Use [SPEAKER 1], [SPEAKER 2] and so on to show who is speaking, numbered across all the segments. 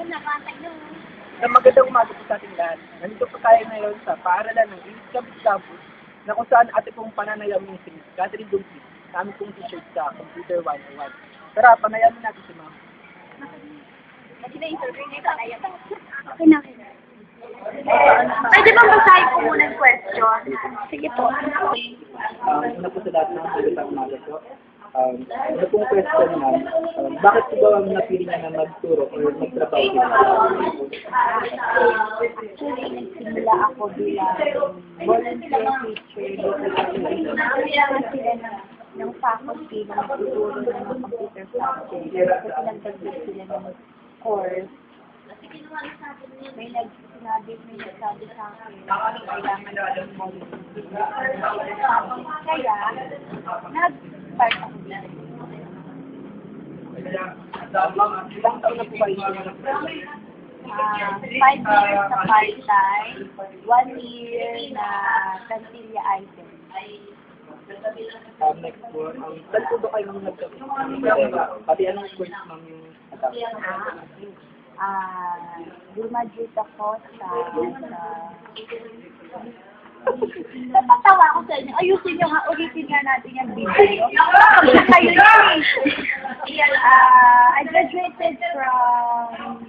[SPEAKER 1] Sa magandang umaga po sa ating lahat. Nandito po tayo ngayon sa paaralan ng East Campus na kung saan ate pong pananayamin si Catherine Dumfries sa aming pong t-shirt sa Computer 101. Tara, panayamin natin si ma'am.
[SPEAKER 2] Okay na. Pwede bang basahin ko muna yung question? Sige po.
[SPEAKER 1] Una po sa lahat ng magandang umaga po. Ano pong question ma'am, bakit po ba napili niya na magturo o magtrabaho dito?
[SPEAKER 2] Actually, nagsimula ako bilang volunteer teacher dito sa Kailangan sila ng faculty na magtuturo ng mga computer subject. Kasi nagdagdag sila ng course. May nagsabi sa akin na kailangan ng volunteer. Kaya, nag-start ako dito.
[SPEAKER 1] Ilang taon na po kayo siya
[SPEAKER 2] 5 years na part-time, 1 year na Cantilla item.
[SPEAKER 1] next po, saan po ba kayo nagkakita? Pati anong course ma'am yung
[SPEAKER 2] Graduate ako sa Napatawa ako sa inyo. Ayusin nyo nga, ulitin nga natin yung video. Kasi kayo yun I graduated from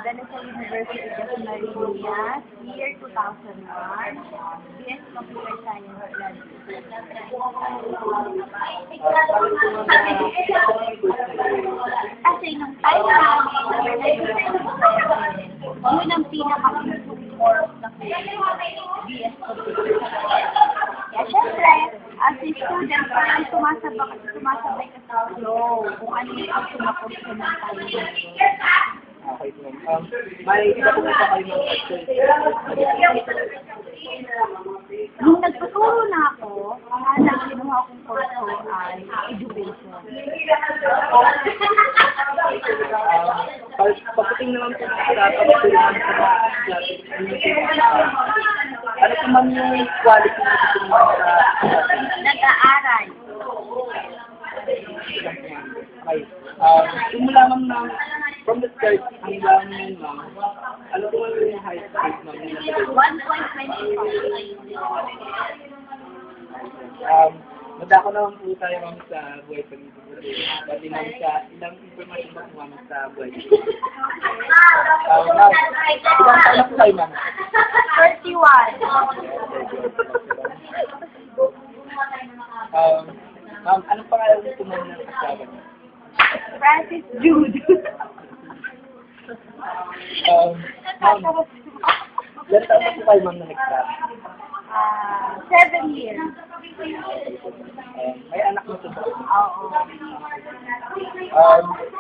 [SPEAKER 2] Venezuela University of Marinas, year 2001, BS Computer Science Kasi nung time yun ang pinaka-course na BS Computer Science. Kaya syempre, as a student, parang sumasabay ka sa flow kung ano yung sumakot sa mga tayo.
[SPEAKER 1] Okay, ma'am. May isa po ba kayo ng
[SPEAKER 2] Nung nagtuturo na ako, ang kinuha kong kurso ay education.
[SPEAKER 1] Pagdating naman po sa pagtutulungan sa mga estudyante, ano po ma'am yung quality na gusto mo sa
[SPEAKER 2] Nag-aaral.
[SPEAKER 1] Okay. Simula ma'am na from the start hanggang ngayon ma'am, ano po yung high grade ma'am?
[SPEAKER 2] 1.25.
[SPEAKER 1] Madako naman po tayo ma'am sa buhay pag-ibig. Pati ma'am sa ilang information ba po ma'am sa buhay pag-ibig. Ma'am, ilang taon na po kayo ma'am?
[SPEAKER 2] 31.
[SPEAKER 1] Ma'am, anong pangalan nito ma'am ng asawa niyo?
[SPEAKER 2] Francis Jude.
[SPEAKER 1] Ma'am, ilang taon na po kayo ma'am na nag-start?
[SPEAKER 2] 7 years.
[SPEAKER 1] May anak mo ito ba?
[SPEAKER 2] Oo.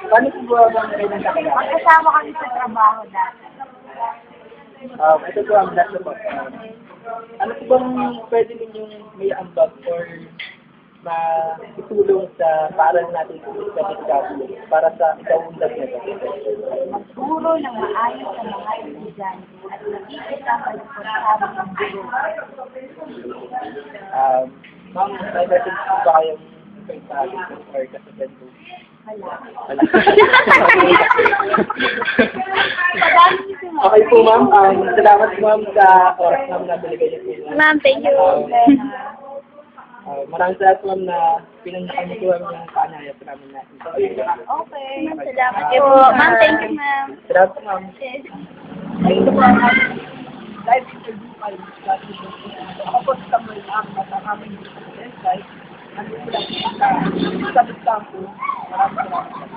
[SPEAKER 1] Paano po ba bang kayo ng kakilala?
[SPEAKER 2] Magkasama kami sa trabaho dati.
[SPEAKER 1] Ito po ang last po. Ano po bang pwede ninyong may ambag or itulong sa paral natin sa Pagkakalo para sa ikaundag nito?
[SPEAKER 2] Magturo ng maayos sa mga estudyante at nakikita ang responsable ng guro.
[SPEAKER 1] Ma'am, may message po ba kayong sa akin or kasabihan po?
[SPEAKER 2] Wala.
[SPEAKER 1] Okay po ma'am, salamat ma'am sa oras namin na binigay niyo.
[SPEAKER 2] Ma'am, thank you.
[SPEAKER 1] Maraming salamat ma'am na pinanakamutuhan yung kaanayap namin na interview.
[SPEAKER 2] Okay. Salamat po. Ma'am, thank you, ma'am.
[SPEAKER 1] Salamat po ma'am. Ito po ang live interview ay ako po sa Samuel Ang at ang aming website. Nandito lang sa Campus. Maraming salamat.